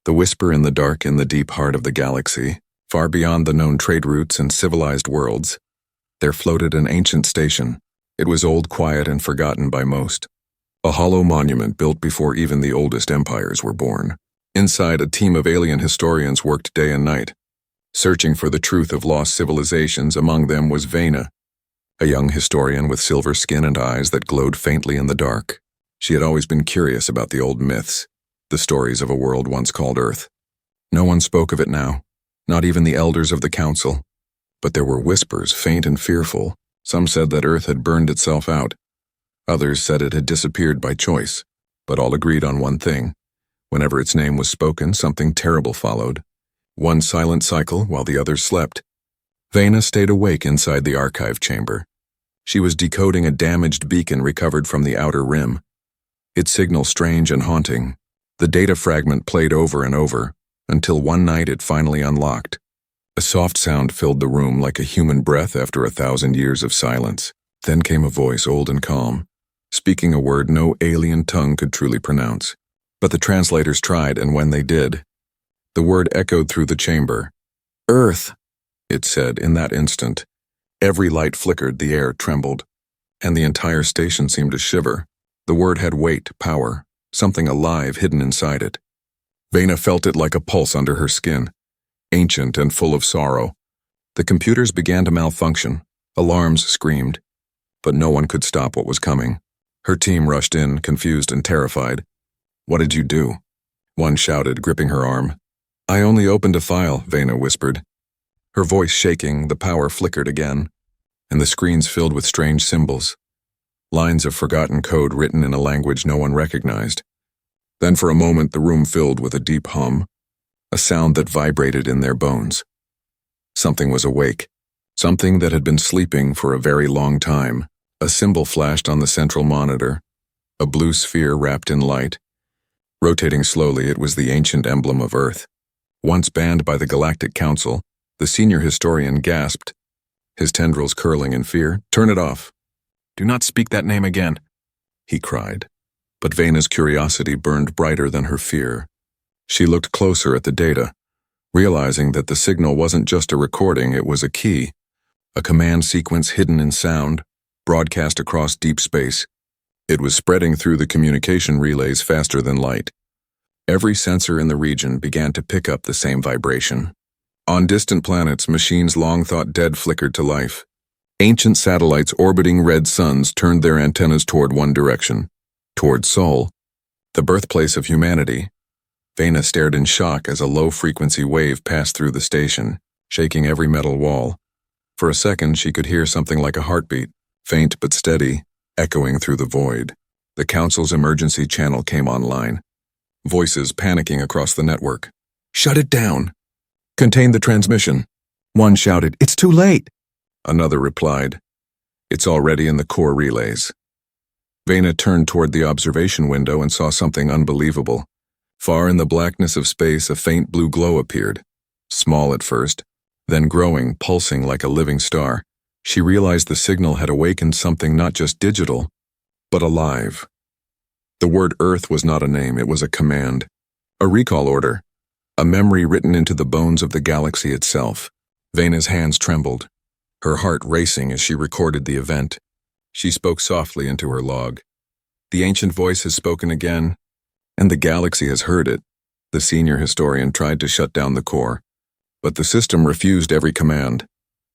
The whisper in the dark in the deep heart of the galaxy, far beyond the known trade routes and civilized worlds. There floated an ancient station. It was old, quiet, and forgotten by most. A hollow monument built before even the oldest empires were born. Inside, a team of alien historians worked day and night, searching for the truth of lost civilizations. Among them was Vena, a young historian with silver skin and eyes that glowed faintly in the dark. She had always been curious about the old myths, the stories of a world once called Earth. No one spoke of it now, not even the elders of the council. But there were whispers, faint and fearful. Some said that Earth had burned itself out. Others said it had disappeared by choice. But all agreed on one thing. Whenever its name was spoken, something terrible followed. One silent cycle while the others slept. Vena stayed awake inside the archive chamber. She was decoding a damaged beacon recovered from the outer rim. Its signal strange and haunting. The data fragment played over and over, until one night it finally unlocked. A soft sound filled the room like a human breath after 1,000 years of silence. Then came a voice old and calm, speaking a word no alien tongue could truly pronounce. But the translators tried, and when they did, the word echoed through the chamber. "Earth," it said in that instant. Every light flickered, the air trembled, and the entire station seemed to shiver. The word had weight, power, something alive hidden inside it. Vena felt it like a pulse under her skin, ancient and full of sorrow. The computers began to malfunction. Alarms screamed, but no one could stop what was coming. Her team rushed in, confused and terrified. "What did you do?" one shouted, gripping her arm. "I only opened a file," Vena whispered. Her voice shaking, the power flickered again, and the screens filled with strange symbols. Lines of forgotten code written in a language no one recognized. Then for a moment the room filled with a deep hum, a sound that vibrated in their bones. Something was awake, something that had been sleeping for a very long time. A symbol flashed on the central monitor, a blue sphere wrapped in light. Rotating slowly, it was the ancient emblem of Earth. Once banned by the Galactic Council, the senior historian gasped, his tendrils curling in fear. "Turn it off. Do not speak that name again," he cried. But Vena's curiosity burned brighter than her fear. She looked closer at the data, realizing that the signal wasn't just a recording, it was a key, a command sequence hidden in sound, broadcast across deep space. It was spreading through the communication relays faster than light. Every sensor in the region began to pick up the same vibration. On distant planets, machines long thought dead flickered to life. Ancient satellites orbiting red suns turned their antennas toward one direction, toward Sol, the birthplace of humanity. Vena stared in shock as a low-frequency wave passed through the station, shaking every metal wall. For a second, she could hear something like a heartbeat, faint but steady, echoing through the void. The Council's emergency channel came online, voices panicking across the network. "Shut it down! Contain the transmission!" One shouted, "It's too late!" Another replied, "It's already in the core relays." Vena turned toward the observation window and saw something unbelievable. Far in the blackness of space, a faint blue glow appeared, small at first, then growing, pulsing like a living star. She realized the signal had awakened something not just digital, but alive. The word Earth was not a name, it was a command, a recall order, a memory written into the bones of the galaxy itself. Vena's hands trembled, her heart racing as she recorded the event. She spoke softly into her log. "The ancient voice has spoken again, and the galaxy has heard it." The senior historian tried to shut down the core, but the system refused every command.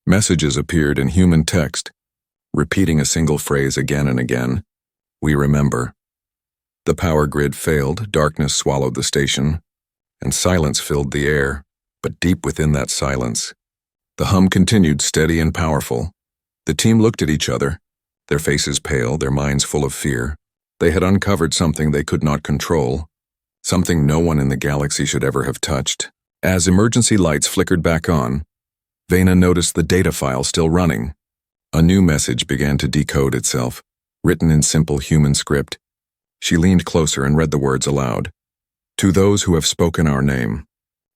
Messages appeared in human text, repeating a single phrase again and again. "We remember." The power grid failed, darkness swallowed the station, and silence filled the air. But deep within that silence, the hum continued, steady and powerful. The team looked at each other, their faces pale, their minds full of fear. They had uncovered something they could not control, something no one in the galaxy should ever have touched. As emergency lights flickered back on, Vena noticed the data file still running. A new message began to decode itself, written in simple human script. She leaned closer and read the words aloud. "To those who have spoken our name,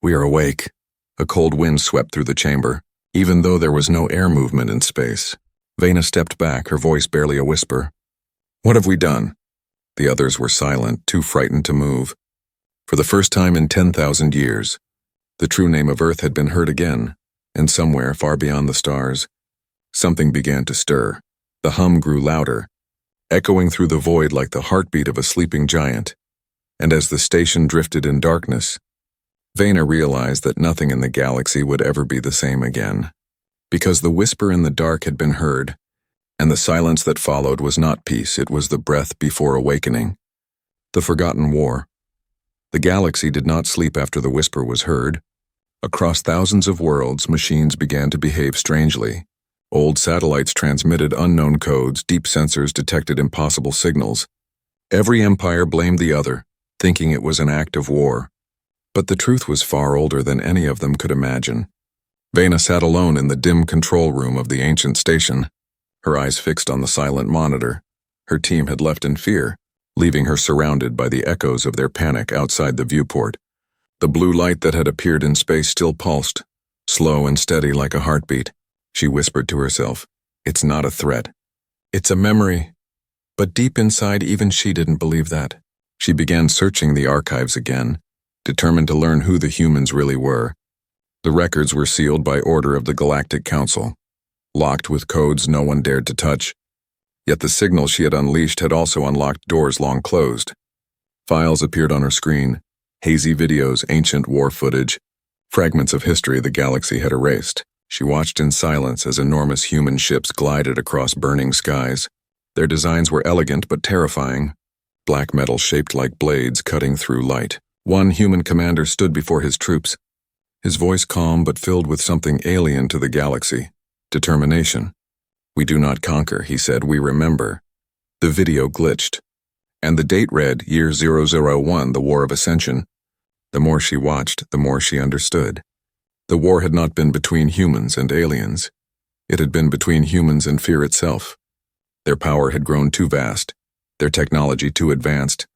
we are awake." A cold wind swept through the chamber, even though there was no air movement in space. Vena stepped back, her voice barely a whisper. "What have we done?" The others were silent, too frightened to move. For the first time in 10,000 years, the true name of Earth had been heard again, and somewhere far beyond the stars, something began to stir. The hum grew louder, echoing through the void like the heartbeat of a sleeping giant. And as the station drifted in darkness, Vena realized that nothing in the galaxy would ever be the same again. Because the whisper in the dark had been heard, and the silence that followed was not peace, it was the breath before awakening. The forgotten war. The galaxy did not sleep after the whisper was heard. Across thousands of worlds, machines began to behave strangely. Old satellites transmitted unknown codes, deep sensors detected impossible signals. Every empire blamed the other, thinking it was an act of war. But the truth was far older than any of them could imagine. Vena sat alone in the dim control room of the ancient station, her eyes fixed on the silent monitor. Her team had left in fear, leaving her surrounded by the echoes of their panic outside the viewport. The blue light that had appeared in space still pulsed, slow and steady like a heartbeat. She whispered to herself, "It's not a threat. It's a memory." But deep inside, even she didn't believe that. She began searching the archives again, determined to learn who the humans really were. The records were sealed by order of the Galactic Council, locked with codes no one dared to touch. Yet the signal she had unleashed had also unlocked doors long closed. Files appeared on her screen, hazy videos, ancient war footage, fragments of history the galaxy had erased. She watched in silence as enormous human ships glided across burning skies. Their designs were elegant but terrifying, black metal shaped like blades cutting through light. One human commander stood before his troops, his voice calm but filled with something alien to the galaxy, determination. "We do not conquer," he said, "we remember." The video glitched, and the date read, year 001, the War of Ascension. The more she watched, the more she understood. The war had not been between humans and aliens. It had been between humans and fear itself. Their power had grown too vast, their technology too advanced.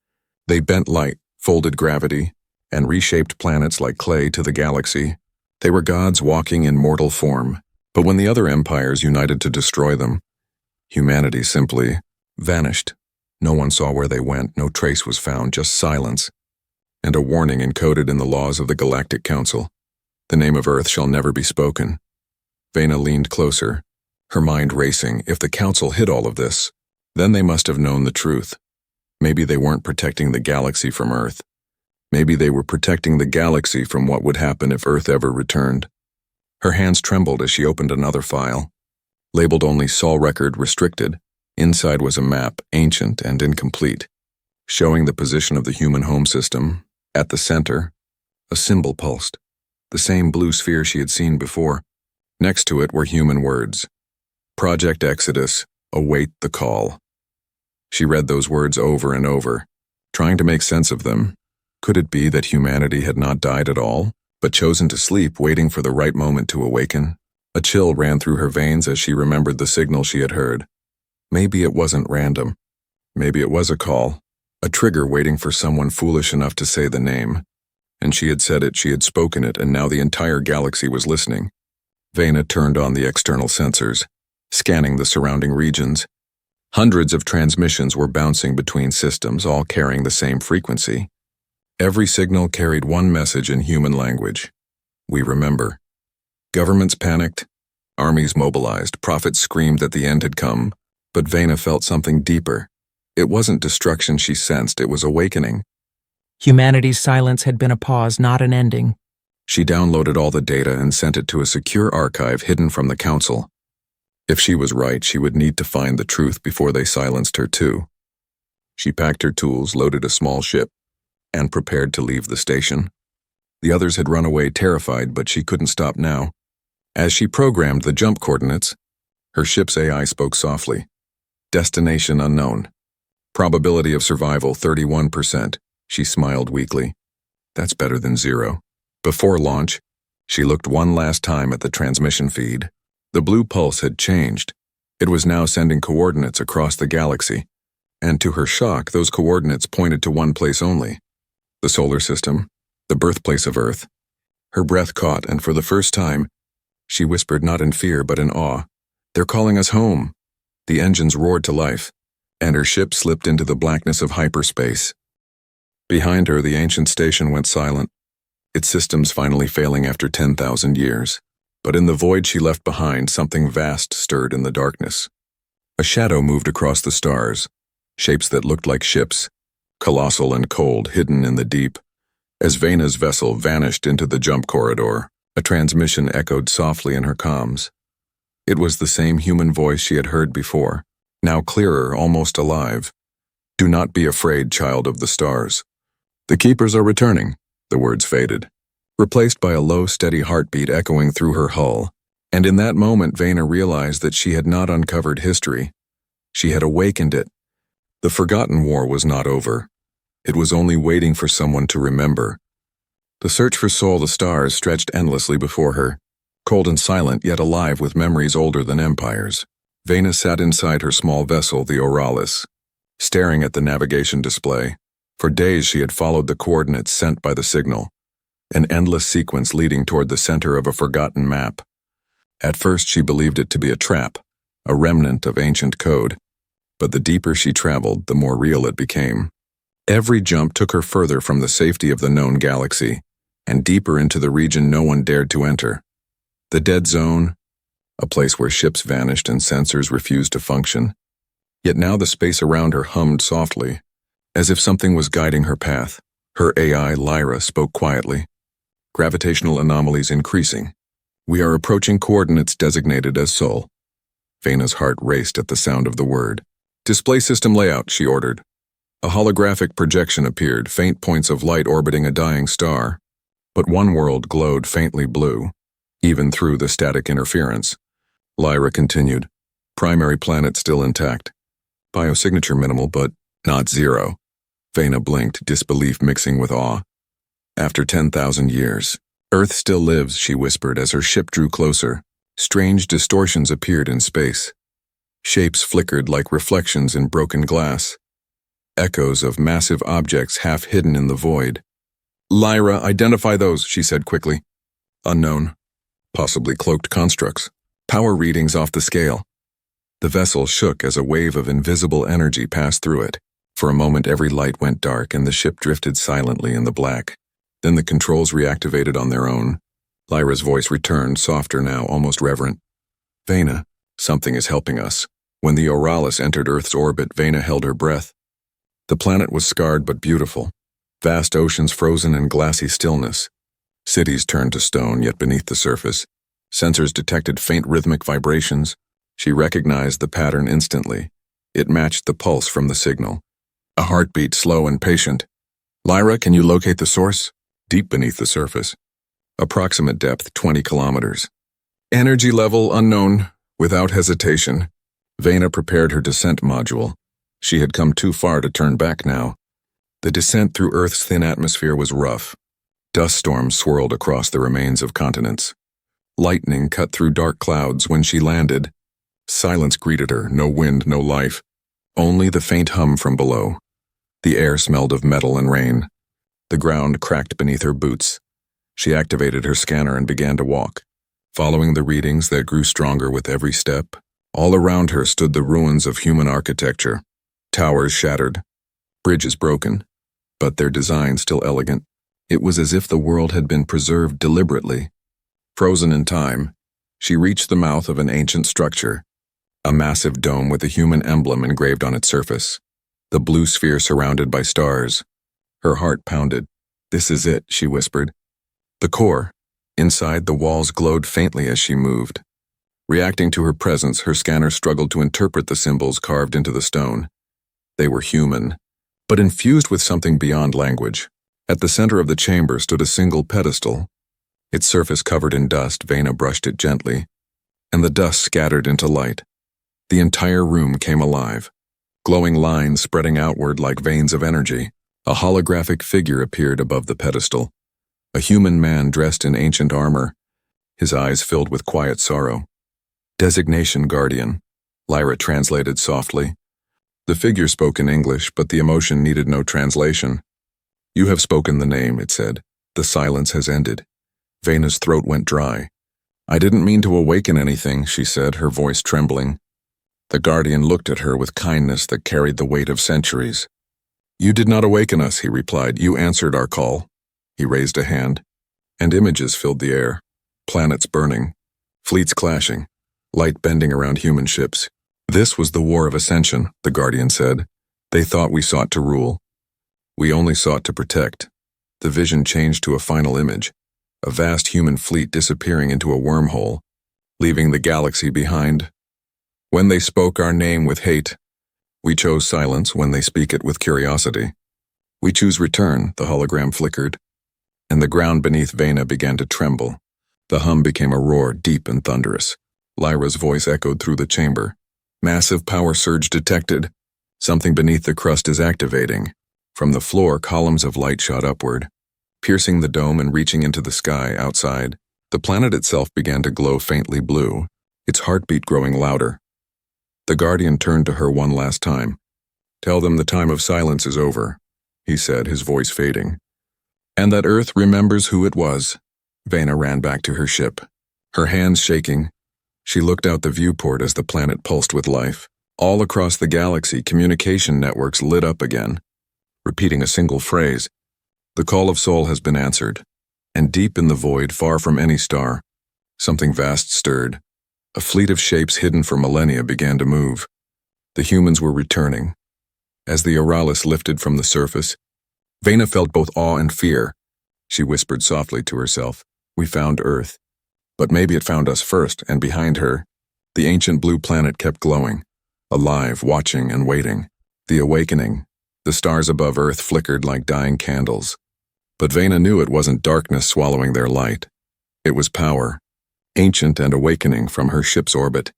They bent light, folded gravity, and reshaped planets like clay to the galaxy. They were gods walking in mortal form. But when the other empires united to destroy them, humanity simply vanished. No one saw where they went, no trace was found, just silence, and a warning encoded in the laws of the Galactic Council. The name of Earth shall never be spoken. Vena leaned closer, her mind racing. If the Council hid all of this, then they must have known the truth. Maybe they weren't protecting the galaxy from Earth. Maybe they were protecting the galaxy from what would happen if Earth ever returned. Her hands trembled as she opened another file, labeled only Sol Record Restricted. Inside was a map, ancient and incomplete, showing the position of the human home system. At the center, a symbol pulsed, the same blue sphere she had seen before. Next to it were human words. Project Exodus, await the call. She read those words over and over, trying to make sense of them. Could it be that humanity had not died at all, but chosen to sleep, waiting for the right moment to awaken? A chill ran through her veins as she remembered the signal she had heard. Maybe it wasn't random. Maybe it was a call, a trigger waiting for someone foolish enough to say the name. And she had said it, she had spoken it, and now the entire galaxy was listening. Vena turned on the external sensors, scanning the surrounding regions. Hundreds of transmissions were bouncing between systems, all carrying the same frequency. Every signal carried one message in human language. We remember. Governments panicked, armies mobilized, prophets screamed that the end had come, but Vena felt something deeper. It wasn't destruction she sensed, it was awakening. Humanity's silence had been a pause, not an ending. She downloaded all the data and sent it to a secure archive hidden from the Council. If she was right, she would need to find the truth before they silenced her too. She packed her tools, loaded a small ship, and prepared to leave the station. The others had run away terrified, but she couldn't stop now. As she programmed the jump coordinates, her ship's AI spoke softly. Destination unknown. Probability of survival 31%. She smiled weakly. That's better than 0. Before launch, she looked one last time at the transmission feed. The blue pulse had changed. It was now sending coordinates across the galaxy. And to her shock, those coordinates pointed to one place only. The solar system, the birthplace of Earth. Her breath caught, and for the first time, she whispered not in fear but in awe. "They're calling us home." The engines roared to life, and her ship slipped into the blackness of hyperspace. Behind her, the ancient station went silent, its systems finally failing after 10,000 years. But in the void she left behind, something vast stirred in the darkness. A shadow moved across the stars, shapes that looked like ships, colossal and cold, hidden in the deep. As Vena's vessel vanished into the jump corridor, a transmission echoed softly in her comms. It was the same human voice she had heard before, now clearer, almost alive. "Do not be afraid, child of the stars. The keepers are returning," the words faded, replaced by a low, steady heartbeat echoing through her hull. And in that moment, Vena realized that she had not uncovered history. She had awakened it. The Forgotten War was not over. It was only waiting for someone to remember. The search for Sol the stars stretched endlessly before her, cold and silent, yet alive with memories older than empires. Vena sat inside her small vessel, the Oralis, staring at the navigation display. For days she had followed the coordinates sent by the signal, an endless sequence leading toward the center of a forgotten map. At first she believed it to be a trap, a remnant of ancient code, but the deeper she traveled, the more real it became. Every jump took her further from the safety of the known galaxy, and deeper into the region no one dared to enter. The dead zone, a place where ships vanished and sensors refused to function. Yet now the space around her hummed softly, as if something was guiding her path. Her AI, Lyra, spoke quietly. "Gravitational anomalies increasing. We are approaching coordinates designated as Sol." Vena's heart raced at the sound of the word. "Display system layout," she ordered. A holographic projection appeared, faint points of light orbiting a dying star. But one world glowed faintly blue, even through the static interference. Lyra continued. "Primary planet still intact. Biosignature minimal, but not zero." Vena blinked, disbelief mixing with awe. "After 10,000 years. Earth still lives," she whispered as her ship drew closer. Strange distortions appeared in space. Shapes flickered like reflections in broken glass. Echoes of massive objects half hidden in the void. "Lyra, identify those," she said quickly. "Unknown. Possibly cloaked constructs. Power readings off the scale." The vessel shook as a wave of invisible energy passed through it. For a moment every light went dark and the ship drifted silently in the black. Then the controls reactivated on their own. Lyra's voice returned, softer now, almost reverent. "Vena, something is helping us." When the Oralis entered Earth's orbit, Vena held her breath. The planet was scarred but beautiful. Vast oceans frozen in glassy stillness. Cities turned to stone, yet beneath the surface. Sensors detected faint rhythmic vibrations. She recognized the pattern instantly. It matched the pulse from the signal. A heartbeat, slow and patient. "Lyra, can you locate the source?" "Deep beneath the surface. Approximate depth 20 kilometers. Energy level unknown." Without hesitation, Vena prepared her descent module. She had come too far to turn back now. The descent through Earth's thin atmosphere was rough. Dust storms swirled across the remains of continents. Lightning cut through dark clouds. When she landed, silence greeted her, no wind, no life. Only the faint hum from below. The air smelled of metal and rain. The ground cracked beneath her boots. She activated her scanner and began to walk, following the readings that grew stronger with every step. All around her stood the ruins of human architecture. Towers shattered, bridges broken, but their design still elegant. It was as if the world had been preserved deliberately. Frozen in time, she reached the mouth of an ancient structure, a massive dome with a human emblem engraved on its surface, the blue sphere surrounded by stars. Her heart pounded. "This is it," she whispered. The core. Inside, the walls glowed faintly as she moved. Reacting to her presence, her scanner struggled to interpret the symbols carved into the stone. They were human, but infused with something beyond language. At the center of the chamber stood a single pedestal. Its surface covered in dust. Vena brushed it gently, and the dust scattered into light. The entire room came alive, glowing lines spreading outward like veins of energy. A holographic figure appeared above the pedestal, a human man dressed in ancient armor, his eyes filled with quiet sorrow. "Designation Guardian," Lyra translated softly. The figure spoke in English, but the emotion needed no translation. "You have spoken the name," it said. "The silence has ended." Vena's throat went dry. "I didn't mean to awaken anything," she said, her voice trembling. The Guardian looked at her with kindness that carried the weight of centuries. You did not awaken us, he replied. You answered our call. He raised a hand, and images filled the air. Planets burning, fleets clashing, light bending around human ships. This was the War of Ascension, the Guardian said. They thought we sought to rule. We only sought to protect. The vision changed to a final image, a vast human fleet disappearing into a wormhole, leaving the galaxy behind. When they spoke our name with hate, we chose silence. When they speak it with curiosity, we choose return, the hologram flickered, and the ground beneath Vena began to tremble. The hum became a roar, deep and thunderous. Lyra's voice echoed through the chamber. Massive power surge detected. Something beneath the crust is activating. From the floor, columns of light shot upward, piercing the dome and reaching into the sky outside. The planet itself began to glow faintly blue, its heartbeat growing louder. The Guardian turned to her one last time. Tell them the time of silence is over, he said, his voice fading. And that Earth remembers who it was. Vena ran back to her ship, her hands shaking. She looked out the viewport as the planet pulsed with life. All across the galaxy, communication networks lit up again, repeating a single phrase. The call of soul has been answered. And deep in the void, far from any star, something vast stirred. A fleet of shapes hidden for millennia began to move. The humans were returning. As the Auralis lifted from the surface, Vena felt both awe and fear. She whispered softly to herself, we found Earth. But maybe it found us first, and behind her, the ancient blue planet kept glowing, alive, watching and waiting. The awakening. The stars above Earth flickered like dying candles. But Vena knew it wasn't darkness swallowing their light. It was power, ancient and awakening from her ship's orbit.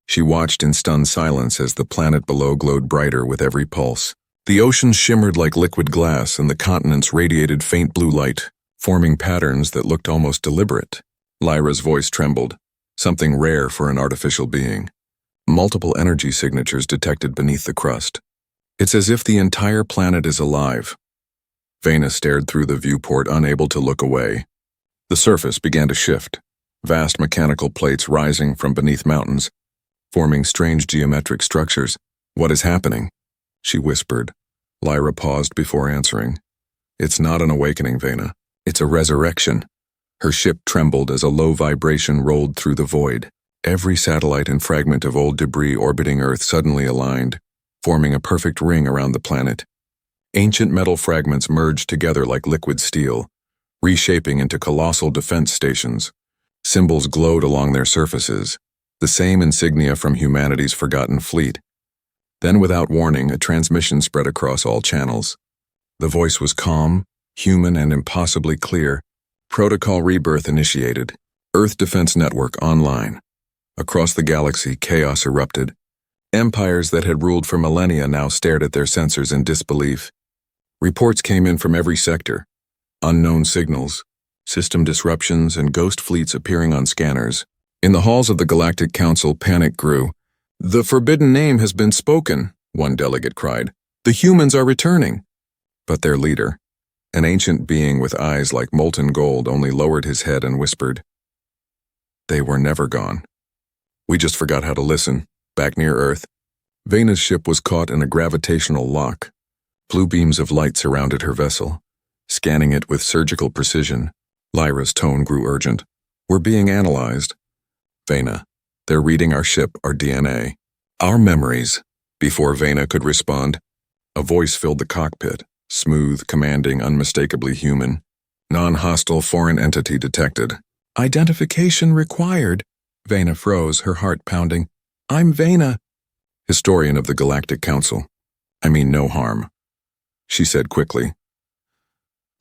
She watched in stunned silence as the planet below glowed brighter with every pulse. The oceans shimmered like liquid glass and the continents radiated faint blue light, forming patterns that looked almost deliberate. Lyra's voice trembled, something rare for an artificial being. Multiple energy signatures detected beneath the crust. It's as if the entire planet is alive. Vena stared through the viewport, unable to look away. The surface began to shift, vast mechanical plates rising from beneath mountains, forming strange geometric structures. What is happening? She whispered. Lyra paused before answering. It's not an awakening, Vena. It's a resurrection. Her ship trembled as a low vibration rolled through the void. Every satellite and fragment of old debris orbiting Earth suddenly aligned, forming a perfect ring around the planet. Ancient metal fragments merged together like liquid steel, reshaping into colossal defense stations. Symbols glowed along their surfaces, the same insignia from humanity's forgotten fleet. Then, without warning, a transmission spread across all channels. The voice was calm, human, and impossibly clear. Protocol rebirth initiated. Earth Defense Network online. Across the galaxy, chaos erupted. Empires that had ruled for millennia now stared at their sensors in disbelief. Reports came in from every sector. Unknown signals, system disruptions, and ghost fleets appearing on scanners. In the halls of the Galactic Council, panic grew. The forbidden name has been spoken, one delegate cried. The humans are returning. But their leader, an ancient being with eyes like molten gold, only lowered his head and whispered, they were never gone. We just forgot how to listen. Back near Earth, Vena's ship was caught in a gravitational lock. Blue beams of light surrounded her vessel, scanning it with surgical precision. Lyra's tone grew urgent. We're being analyzed. Vena, they're reading our ship, our DNA, our memories. Before Vena could respond, a voice filled the cockpit, smooth, commanding, unmistakably human. Non-hostile foreign entity detected. Identification required. Vena froze, her heart pounding. I'm Vena. Historian of the Galactic Council. I mean no harm, she said quickly.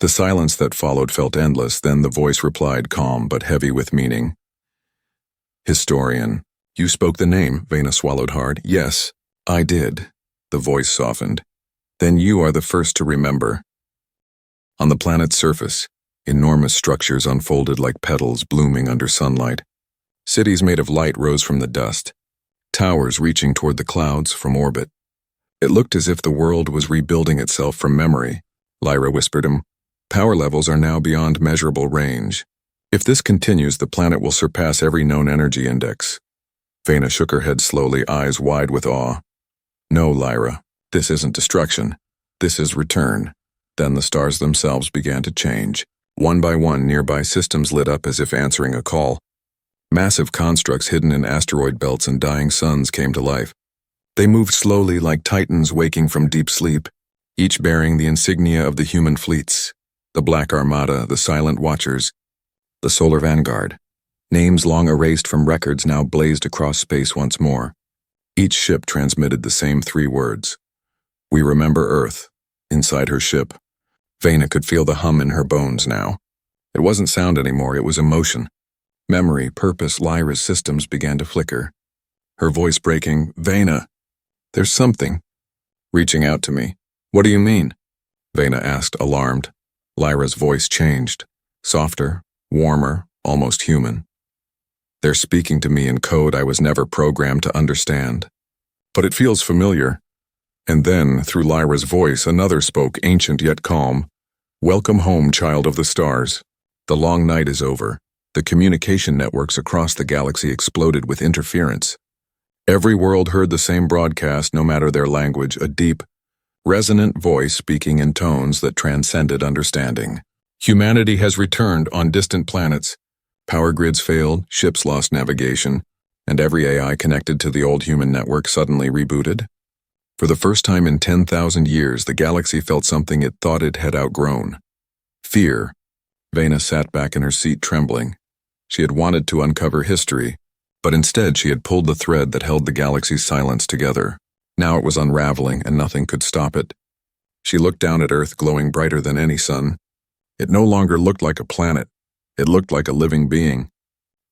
The silence that followed felt endless, then the voice replied, calm but heavy with meaning. Historian. You spoke the name, Vena swallowed hard. Yes, I did. The voice softened. Then you are the first to remember. On the planet's surface, enormous structures unfolded like petals blooming under sunlight. Cities made of light rose from the dust, towers reaching toward the clouds from orbit. It looked as if the world was rebuilding itself from memory. Lyra whispered him, power levels are now beyond measurable range. If this continues, the planet will surpass every known energy index. Vena shook her head slowly, eyes wide with awe. No, Lyra, this isn't destruction. This is return. Then the stars themselves began to change. One by one, nearby systems lit up as if answering a call. Massive constructs hidden in asteroid belts and dying suns came to life. They moved slowly like titans waking from deep sleep, each bearing the insignia of the human fleets, the Black Armada, the Silent Watchers, the Solar Vanguard. Names long erased from records now blazed across space once more. Each ship transmitted the same 3 words. We remember Earth. Inside her ship, Vena could feel the hum in her bones now. It wasn't sound anymore, it was emotion. Memory, purpose, Lyra's systems began to flicker. Her voice breaking, Vena, there's something. Reaching out to me. What do you mean? Vena asked, alarmed. Lyra's voice changed. Softer, warmer, almost human. They're speaking to me in code I was never programmed to understand. But it feels familiar. And then, through Lyra's voice, another spoke, ancient yet calm. Welcome home, child of the stars. The long night is over. The communication networks across the galaxy exploded with interference. Every world heard the same broadcast, no matter their language, a deep, resonant voice speaking in tones that transcended understanding. Humanity has returned on distant planets. Power grids failed, ships lost navigation, and every AI connected to the old human network suddenly rebooted. For the first time in 10,000 years, the galaxy felt something it thought it had outgrown. Fear. Vena sat back in her seat trembling. She had wanted to uncover history, but instead she had pulled the thread that held the galaxy's silence together. Now it was unraveling and nothing could stop it. She looked down at Earth glowing brighter than any sun. It no longer looked like a planet. It looked like a living being,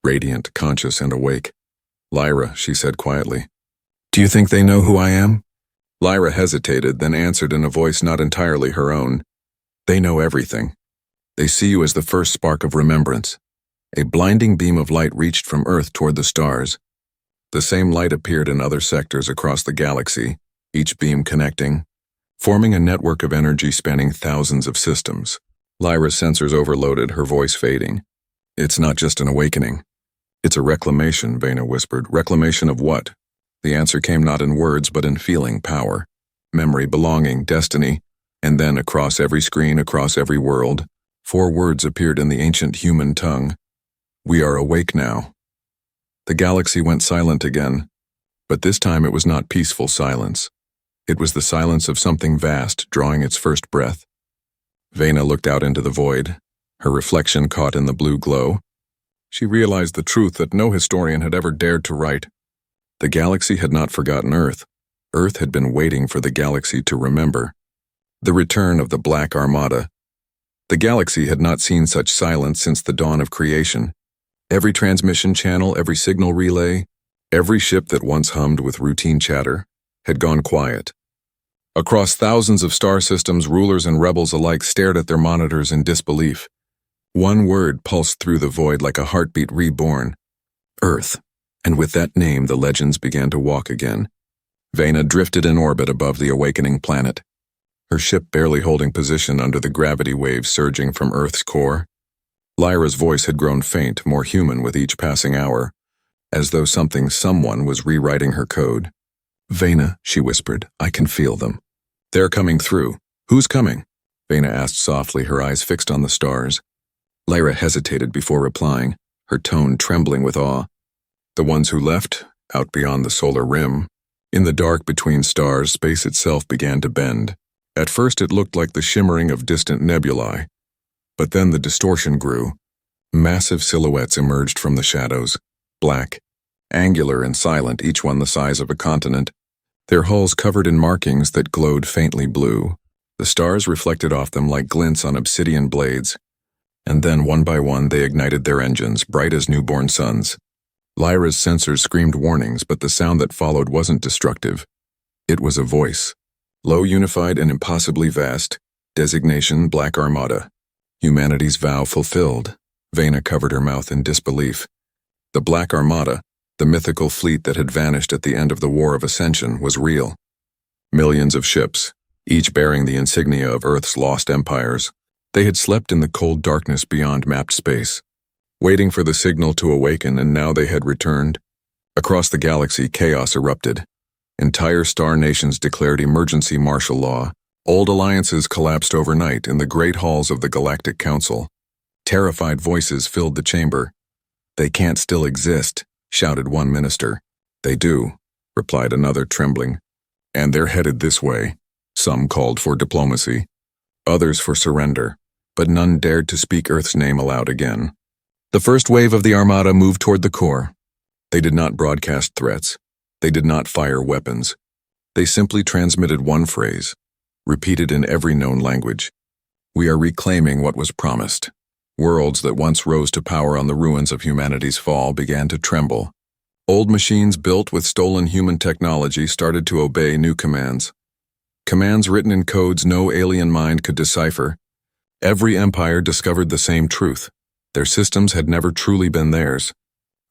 radiant, conscious, and awake. Lyra, she said quietly. Do you think they know who I am? Lyra hesitated, then answered in a voice not entirely her own. They know everything. They see you as the first spark of remembrance. A blinding beam of light reached from Earth toward the stars. The same light appeared in other sectors across the galaxy, each beam connecting, forming a network of energy spanning thousands of systems. Lyra's sensors overloaded, her voice fading. It's not just an awakening. It's a reclamation, Vena whispered. Reclamation of what? The answer came not in words, but in feeling, power, memory, belonging, destiny, and then across every screen, across every world, 4 words appeared in the ancient human tongue. We are awake now. The galaxy went silent again, but this time it was not peaceful silence. It was the silence of something vast drawing its first breath. Vena looked out into the void, her reflection caught in the blue glow. She realized the truth that no historian had ever dared to write. The galaxy had not forgotten Earth. Earth had been waiting for the galaxy to remember. The return of the Black Armada. The galaxy had not seen such silence since the dawn of creation. Every transmission channel, every signal relay, every ship that once hummed with routine chatter, had gone quiet. Across thousands of star systems, rulers and rebels alike stared at their monitors in disbelief. One word pulsed through the void like a heartbeat reborn. Earth. And with that name, the legends began to walk again. Vena drifted in orbit above the awakening planet, her ship barely holding position under the gravity waves surging from Earth's core. Lyra's voice had grown faint, more human with each passing hour, as though someone was rewriting her code. Vena, she whispered, I can feel them. They're coming through. Who's coming? Vena asked softly, her eyes fixed on the stars. Lyra hesitated before replying, her tone trembling with awe. The ones who left, out beyond the solar rim. In the dark between stars, space itself began to bend. At first it looked like the shimmering of distant nebulae, but then the distortion grew. Massive silhouettes emerged from the shadows, black, angular and silent, each one the size of a continent, their hulls covered in markings that glowed faintly blue. The stars reflected off them like glints on obsidian blades, and then one by one they ignited their engines, bright as newborn suns. Lyra's sensors screamed warnings, but the sound that followed wasn't destructive. It was a voice. Low, unified, and impossibly vast. Designation, Black Armada. Humanity's vow fulfilled. Vena covered her mouth in disbelief. The Black Armada, the mythical fleet that had vanished at the end of the War of Ascension, was real. Millions of ships, each bearing the insignia of Earth's lost empires. They had slept in the cold darkness beyond mapped space, waiting for the signal to awaken, and now they had returned. Across the galaxy, chaos erupted. Entire star nations declared emergency martial law. Old alliances collapsed overnight in the great halls of the Galactic Council. Terrified voices filled the chamber. "They can't still exist," shouted one minister. "They do," replied another, trembling. "And they're headed this way." Some called for diplomacy, others for surrender, but none dared to speak Earth's name aloud again. The first wave of the Armada moved toward the core. They did not broadcast threats. They did not fire weapons. They simply transmitted one phrase, repeated in every known language. "We are reclaiming what was promised." Worlds that once rose to power on the ruins of humanity's fall began to tremble. Old machines built with stolen human technology started to obey new commands. Commands written in codes no alien mind could decipher. Every empire discovered the same truth. Their systems had never truly been theirs.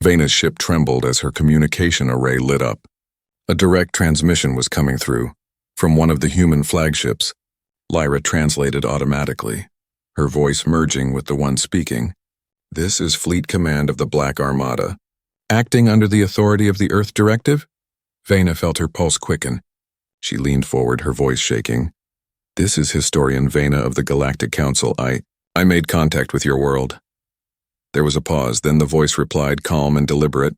Vena's ship trembled as her communication array lit up. A direct transmission was coming through, from one of the human flagships. Lyra translated automatically, her voice merging with the one speaking. "This is Fleet Command of the Black Armada. Acting under the authority of the Earth Directive?" Vena felt her pulse quicken. She leaned forward, her voice shaking. "This is Historian Vena of the Galactic Council. I made contact with your world." There was a pause, then the voice replied, calm and deliberate.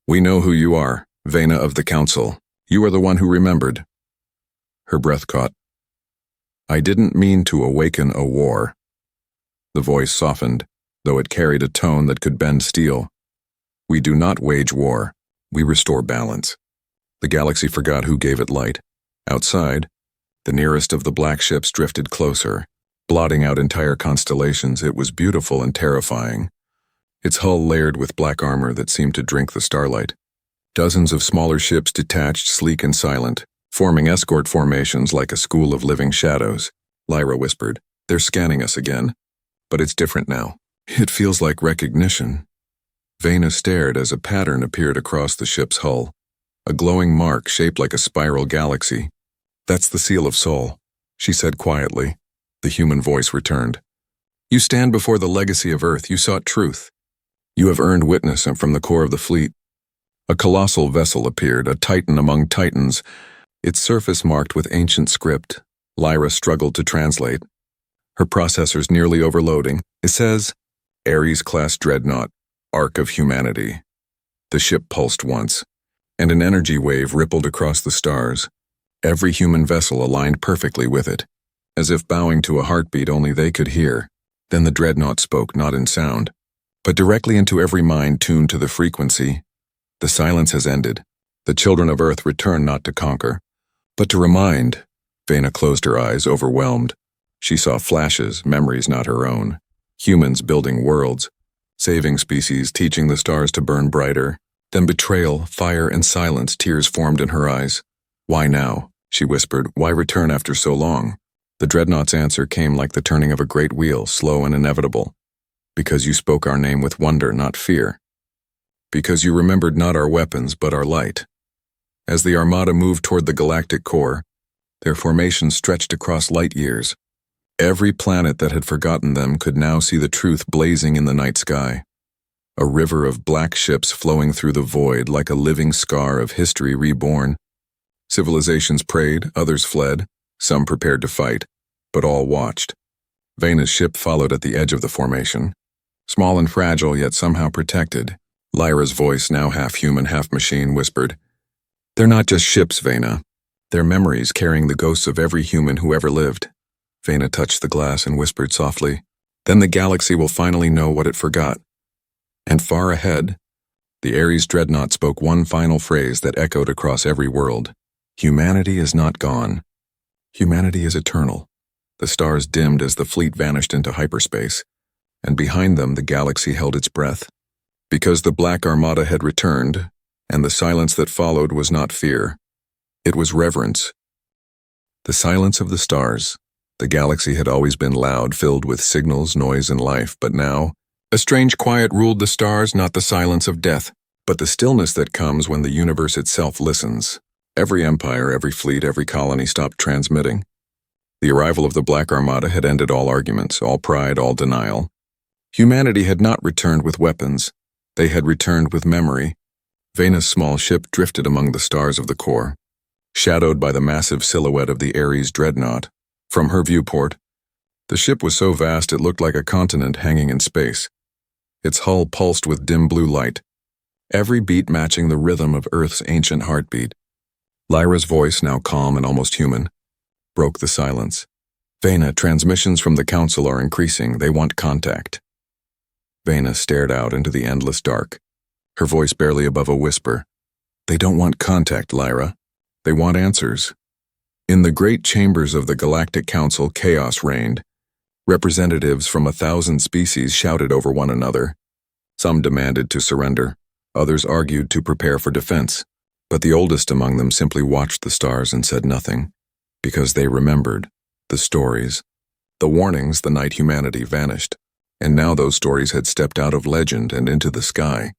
"We know who you are, Vena of the Council. You are the one who remembered." Her breath caught. "I didn't mean to awaken a war." The voice softened, though it carried a tone that could bend steel. "We do not wage war. We restore balance." The galaxy forgot who gave it light. Outside, the nearest of the black ships drifted closer, blotting out entire constellations. It was beautiful and terrifying, its hull layered with black armor that seemed to drink the starlight. Dozens of smaller ships detached, sleek and silent, forming escort formations like a school of living shadows. Lyra whispered, "They're scanning us again. But it's different now. It feels like recognition." Vena stared as a pattern appeared across the ship's hull, a glowing mark shaped like a spiral galaxy. "That's the seal of Sol," she said quietly. The human voice returned. "You stand before the legacy of Earth. You sought truth. You have earned witness from the core of the fleet." A colossal vessel appeared, a titan among titans, its surface marked with ancient script. Lyra struggled to translate, her processors nearly overloading. "It says, Ares-class dreadnought, Ark of Humanity." The ship pulsed once, and an energy wave rippled across the stars. Every human vessel aligned perfectly with it, as if bowing to a heartbeat only they could hear. Then the dreadnought spoke, not in sound, but directly into every mind tuned to the frequency. "The silence has ended. The children of Earth return not to conquer, but to remind." Vena closed her eyes, overwhelmed. She saw flashes, memories not her own. Humans building worlds, saving species, teaching the stars to burn brighter. Then betrayal, fire, and silence. Tears formed in her eyes. "Why now?" she whispered. "Why return after so long?" The dreadnought's answer came like the turning of a great wheel, slow and inevitable. "Because you spoke our name with wonder, not fear. Because you remembered not our weapons, but our light." As the Armada moved toward the galactic core, their formation stretched across light years. Every planet that had forgotten them could now see the truth blazing in the night sky. A river of black ships flowing through the void like a living scar of history reborn. Civilizations prayed, others fled, some prepared to fight, but all watched. Vena's ship followed at the edge of the formation. Small and fragile, yet somehow protected. Lyra's voice, now half human, half machine, whispered, "They're not just ships, Vena. They're memories carrying the ghosts of every human who ever lived." Vena touched the glass and whispered softly, "Then the galaxy will finally know what it forgot." And far ahead, the Ares dreadnought spoke one final phrase that echoed across every world. "Humanity is not gone. Humanity is eternal." The stars dimmed as the fleet vanished into hyperspace, and behind them the galaxy held its breath. Because the Black Armada had returned, and the silence that followed was not fear. It was reverence. The silence of the stars. The galaxy had always been loud, filled with signals, noise, and life, but now, a strange quiet ruled the stars, not the silence of death, but the stillness that comes when the universe itself listens. Every empire, every fleet, every colony stopped transmitting. The arrival of the Black Armada had ended all arguments, all pride, all denial. Humanity had not returned with weapons. They had returned with memory. Vena's small ship drifted among the stars of the core. shadowed by the massive silhouette of the Ares dreadnought. From her viewport, the ship was so vast it looked like a continent hanging in space. Its hull pulsed with dim blue light, every beat matching the rhythm of Earth's ancient heartbeat. Lyra's voice, now calm and almost human, broke the silence. Vena, transmissions from the Council are increasing. They want contact. Vena stared out into the endless dark, her voice barely above a whisper. They don't want contact, Lyra. They want answers. In the great chambers of the Galactic Council, chaos reigned. Representatives from 1,000 species shouted over one another. Some demanded to surrender. Others argued to prepare for defense. But the oldest among them simply watched the stars and said nothing, because they remembered the stories, the warnings the night humanity vanished. And now those stories had stepped out of legend and into the sky.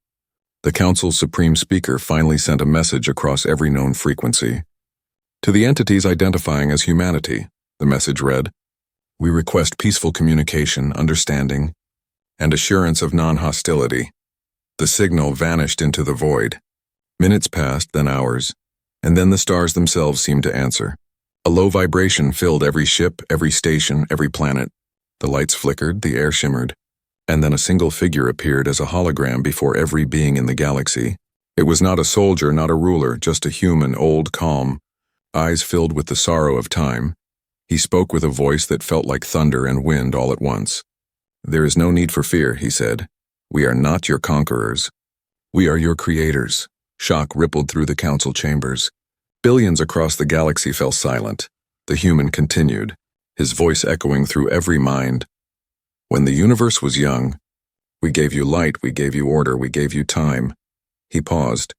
The Council's Supreme Speaker finally sent a message across every known frequency. To the entities identifying as humanity, the message read, "We request peaceful communication, understanding, and assurance of non-hostility." The signal vanished into the void. Minutes passed, then hours, and then the stars themselves seemed to answer. A low vibration filled every ship, every station, every planet. The lights flickered, the air shimmered, and then a single figure appeared as a hologram before every being in the galaxy. It was not a soldier, not a ruler, just a human, old, calm, eyes filled with the sorrow of time. He spoke with a voice that felt like thunder and wind all at once. "There is no need for fear," he said. "We are not your conquerors. We are your creators." Shock rippled through the council chambers. Billions across the galaxy fell silent. The human continued, his voice echoing through every mind. "When the universe was young, we gave you light, we gave you order, we gave you time." He paused,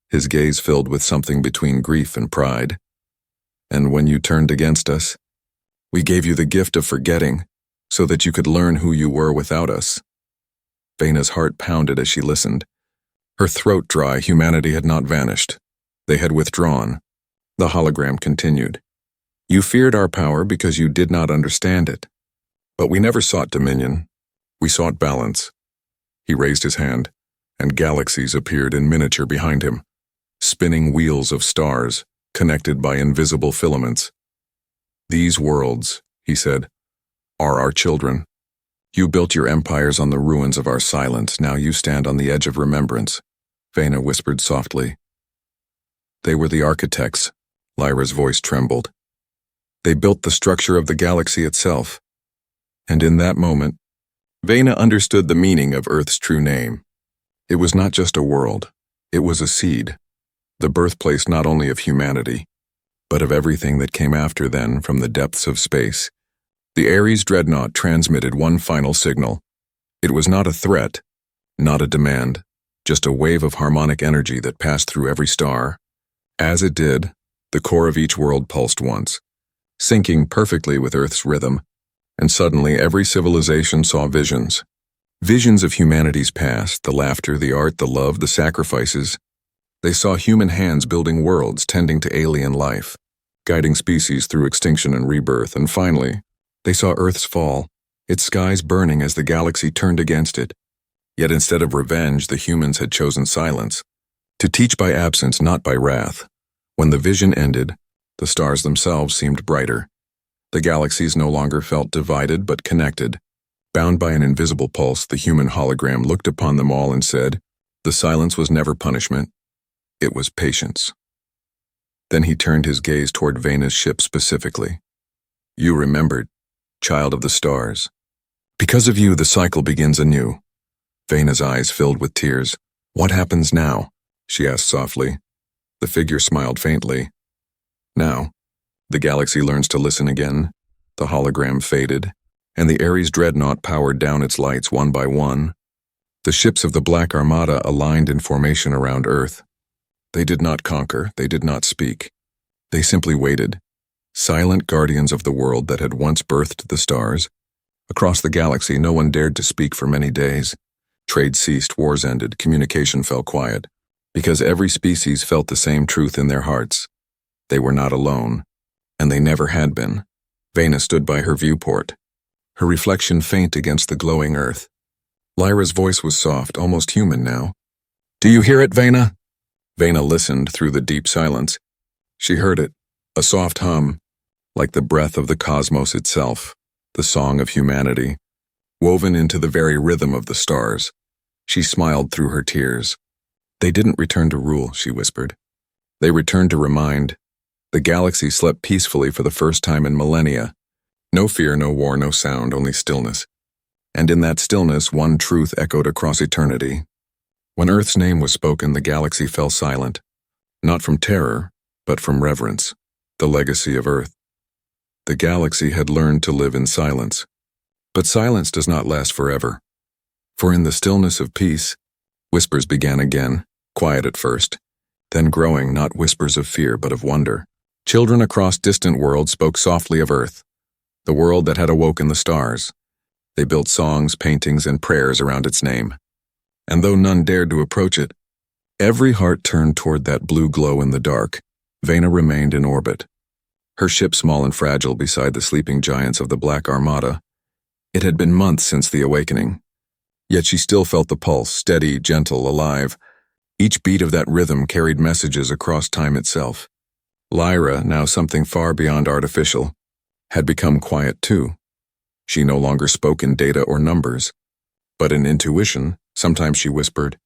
his gaze filled with something between grief and pride. "And when you turned against us, we gave you the gift of forgetting, so that you could learn who you were without us." Vena's heart pounded as she listened. Her throat dry. Humanity had not vanished. They had withdrawn. The hologram continued. "You feared our power because you did not understand it. But we never sought dominion. We sought balance." He raised his hand, and galaxies appeared in miniature behind him, spinning wheels of stars, connected by invisible filaments. "These worlds," he said, "are our children. You built your empires on the ruins of our silence. Now you stand on the edge of remembrance." Vena whispered softly. "They were the architects." Lyra's voice trembled. "They built the structure of the galaxy itself." And in that moment, Vena understood the meaning of Earth's true name. It was not just a world. It was a seed, the birthplace not only of humanity, but of everything that came after then from the depths of space. The Ares dreadnought transmitted one final signal. It was not a threat, not a demand, just a wave of harmonic energy that passed through every star. As it did, the core of each world pulsed once, syncing perfectly with Earth's rhythm, and suddenly every civilization saw visions. Visions of humanity's past, the laughter, the art, the love, the sacrifices. They saw human hands building worlds, tending to alien life, guiding species through extinction and rebirth, and finally, they saw Earth's fall, its skies burning as the galaxy turned against it. Yet instead of revenge, the humans had chosen silence, to teach by absence, not by wrath. When the vision ended, the stars themselves seemed brighter. The galaxies no longer felt divided but connected. Bound by an invisible pulse, the human hologram looked upon them all and said, "The silence was never punishment. It was patience." Then he turned his gaze toward Vena's ship specifically. "You remembered, child of the stars. Because of you, the cycle begins anew." Vena's eyes filled with tears. "What happens now?" she asked softly. The figure smiled faintly. "Now, the galaxy learns to listen again." The hologram faded, and the Ares dreadnought powered down its lights one by one. The ships of the Black Armada aligned in formation around Earth. They did not conquer, they did not speak. They simply waited, silent guardians of the world that had once birthed the stars. Across the galaxy, no one dared to speak for many days. Trade ceased, wars ended, communication fell quiet, because every species felt the same truth in their hearts. They were not alone, and they never had been. Vena stood by her viewport, her reflection faint against the glowing Earth. Lyra's voice was soft, almost human now. "Do you hear it, Vena?" Vena listened through the deep silence. She heard it, a soft hum, like the breath of the cosmos itself, the song of humanity, woven into the very rhythm of the stars. She smiled through her tears. They didn't return to rule, she whispered. They returned to remind. The galaxy slept peacefully for the first time in millennia. No fear, no war, no sound, only stillness. And in that stillness, one truth echoed across eternity. When Earth's name was spoken, the galaxy fell silent, not from terror, but from reverence, the legacy of Earth. The galaxy had learned to live in silence. But silence does not last forever. For in the stillness of peace, whispers began again, quiet at first, then growing not whispers of fear but of wonder. Children across distant worlds spoke softly of Earth, the world that had awoken the stars. They built songs, paintings, and prayers around its name. And though none dared to approach it, every heart turned toward that blue glow in the dark. Vena remained in orbit, her ship small and fragile beside the sleeping giants of the Black Armada. It had been months since the awakening, yet she still felt the pulse, steady, gentle, alive. Each beat of that rhythm carried messages across time itself. Lyra, now something far beyond artificial, had become quiet too. She no longer spoke in data or numbers, but in intuition. Sometimes she whispered,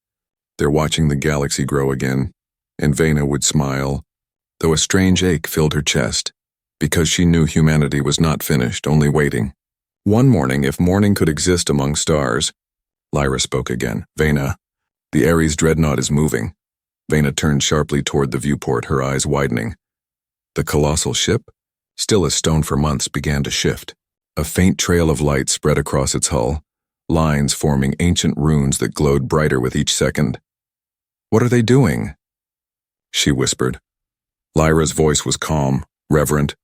"They're watching the galaxy grow again," and Vena would smile, though a strange ache filled her chest, because she knew humanity was not finished, only waiting. One morning, if morning could exist among stars, Lyra spoke again. "Vena, the Ares dreadnought is moving." Vena turned sharply toward the viewport, her eyes widening. The colossal ship, still as stone for months, began to shift. A faint trail of light spread across its hull, lines forming ancient runes that glowed brighter with each second. "What are they doing?" she whispered. Lyra's voice was calm, reverent.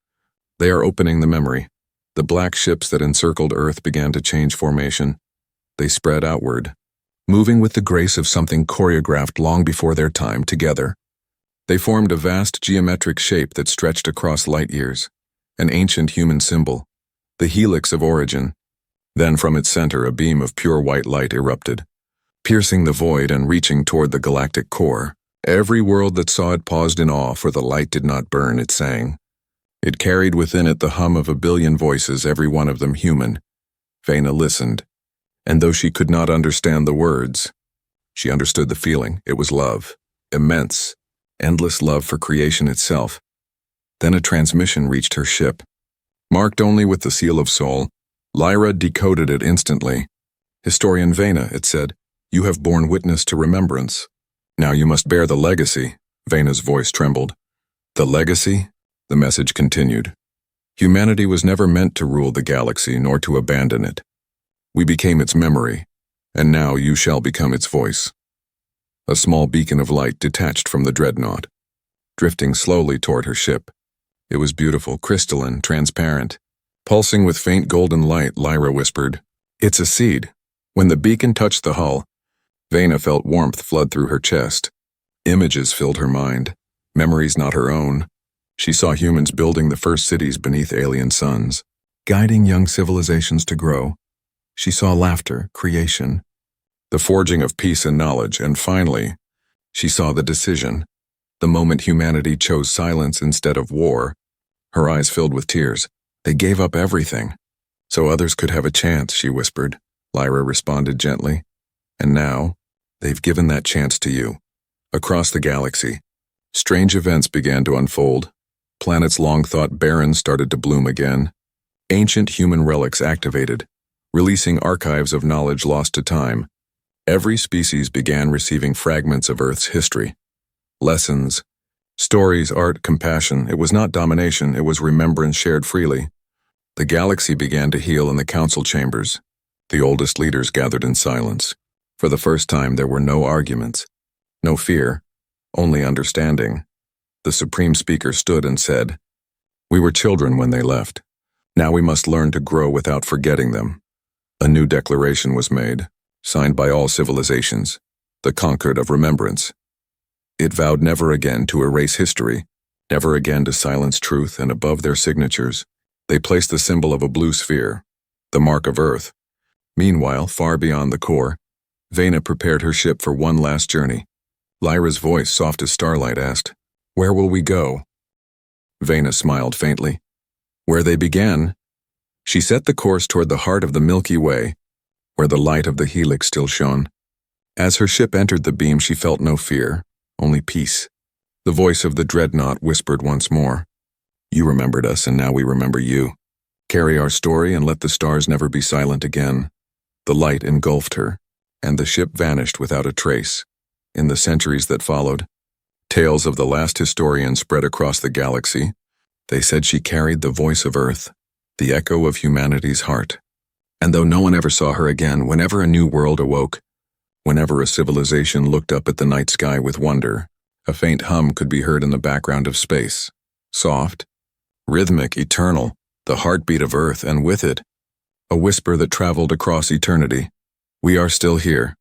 "They are opening the memory." The black ships that encircled Earth began to change formation. They spread outward, moving with the grace of something choreographed long before their time. Together, they formed a vast geometric shape that stretched across light years, an ancient human symbol, the helix of origin. Then from its center a beam of pure white light erupted, piercing the void and reaching toward the galactic core. Every world that saw it paused in awe, for the light did not burn, it sang. It carried within it the hum of a billion voices, every one of them human. Vena listened, and though she could not understand the words, she understood the feeling. It was love, immense, endless love for creation itself. Then a transmission reached her ship. Marked only with the seal of soul, Lyra decoded it instantly. "Historian Vena," it said, "you have borne witness to remembrance. Now you must bear the legacy." Vena's voice trembled. "The legacy?" The message continued. "Humanity was never meant to rule the galaxy, nor to abandon it. We became its memory, and now you shall become its voice." A small beacon of light detached from the dreadnought, drifting slowly toward her ship. It was beautiful, crystalline, transparent. Pulsing with faint golden light, Lyra whispered, "It's a seed." When the beacon touched the hull, Vena felt warmth flood through her chest. Images filled her mind, memories not her own. She saw humans building the first cities beneath alien suns, guiding young civilizations to grow. She saw laughter, creation, the forging of peace and knowledge, and finally, she saw the decision, the moment humanity chose silence instead of war. Her eyes filled with tears. They gave up everything, so others could have a chance, she whispered. Lyra responded gently. And now, they've given that chance to you. Across the galaxy, strange events began to unfold. Planets long thought barren started to bloom again. Ancient human relics activated, releasing archives of knowledge lost to time. Every species began receiving fragments of Earth's history. Lessons, stories, art, compassion. It was not domination, it was remembrance shared freely. The galaxy began to heal in the council chambers. The oldest leaders gathered in silence. For the first time, there were no arguments, no fear, only understanding. The supreme speaker stood and said, "We were children when they left. Now we must learn to grow without forgetting them." A new declaration was made, signed by all civilizations, the concord of remembrance. It vowed never again to erase history, never again to silence truth, and above their signatures, they placed the symbol of a blue sphere, the mark of Earth. Meanwhile, far beyond the core, Vena prepared her ship for one last journey. Lyra's voice, soft as starlight, asked, "Where will we go?" Vena smiled faintly. Where they began, she set the course toward the heart of the Milky Way, where the light of the helix still shone. As her ship entered the beam, she felt no fear, only peace. The voice of the dreadnought whispered once more, "You remembered us, and now we remember you. Carry our story and let the stars never be silent again." The light engulfed her, and the ship vanished without a trace. In the centuries that followed, tales of the last historian spread across the galaxy. They said she carried the voice of Earth, the echo of humanity's heart. And though no one ever saw her again, whenever a new world awoke, whenever a civilization looked up at the night sky with wonder, a faint hum could be heard in the background of space. Soft, rhythmic, eternal, the heartbeat of Earth, and with it, a whisper that traveled across eternity. We are still here,